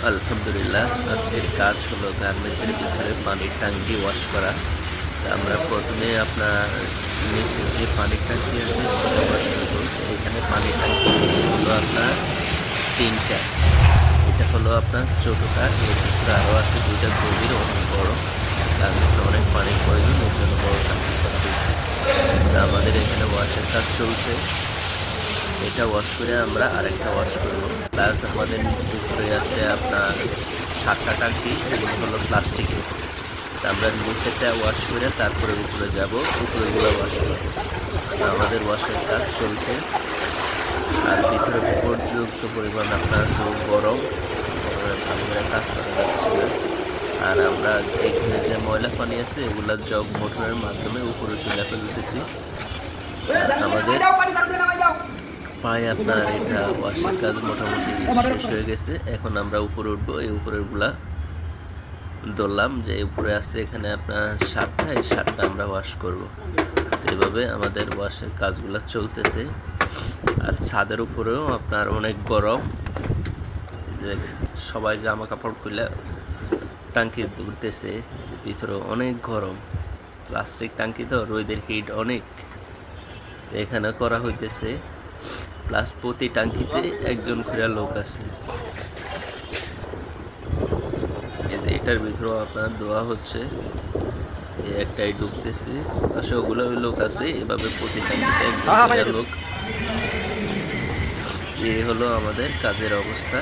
আলহামদুলিল্লাহ, আজকের কাজ হলো গার্মেন্টসের ভিতরে পানির ট্যাঙ্কি ওয়াশ করা। তা আমরা প্রথমে আপনার নিচের যে পানির ট্যাঙ্কি আছে সেটা ওয়াশ করবো। এখানে পানির ট্যাঙ্কি হলো আপনার তিনটা। এটা হলো আপনার ছোটোটা, এর ভিতরে আরও আছে দুইটা গভীর অনেক বড়। গার্মেন্টসে অনেক পানির প্রয়োজন, এর জন্য বড় ট্যাঙ্কি করা হয়েছে। তা আমাদের এখানে ওয়াশের কাজ চলছে। এটা ওয়াশ করে আমরা আরেকটা ওয়াশ করবো। প্লাস আমাদের উপরে আছে আপনার 7টা ট্যাঙ্কি, এগুলো হলো প্লাস্টিকের। আমরা নিচেটা ওয়াশ করে তারপরে উপরে যাব, উপরেগুলো ওয়াশ করবো। আমাদের ওয়াশের কাজ চলছে। আর ভিতরে পর্যাপ্ত পরিমাণ আপনার গরম, ভালো করে কাজ করা যাচ্ছে না। আর আমরা এখানে যে ময়লা পানি আছে এগুলা জগ মোটরের মাধ্যমে উপরে তুলে ফেলতেছি। আমাদের প্রায় আপনার এটা ওয়াশের কাজ মোটামুটি শেষ হয়ে গেছে। এখন আমরা উপরে উঠবো। এই উপরেরগুলা ধরলাম যে উপরে আছে, এখানে আপনার 7টা, এই 7টা আমরা ওয়াশ করব। এভাবে আমাদের ওয়াশের কাজগুলো চলতেছে। আর ছাদের উপরেও আপনার অনেক গরম, যে সবাই জামা কাপড় খুলে টাঙ্কি উঠতেছে, ভিতরে অনেক গরম। প্লাস্টিক টাঙ্কি তো রোদের হিট অনেক, এখানে করা হইতেছে। প্লাস প্রতি টাঙ্কিতে একজন করে লোক আছে। এটার ভিতরেও আপনার দোয়া হচ্ছে, একটাই ঢুকতেছে, পাশে ওগুলো লোক আছে। এভাবে প্রতি টাঙ্কিতে একজন করে লোক। এই হলো আমাদের কাজের অবস্থা।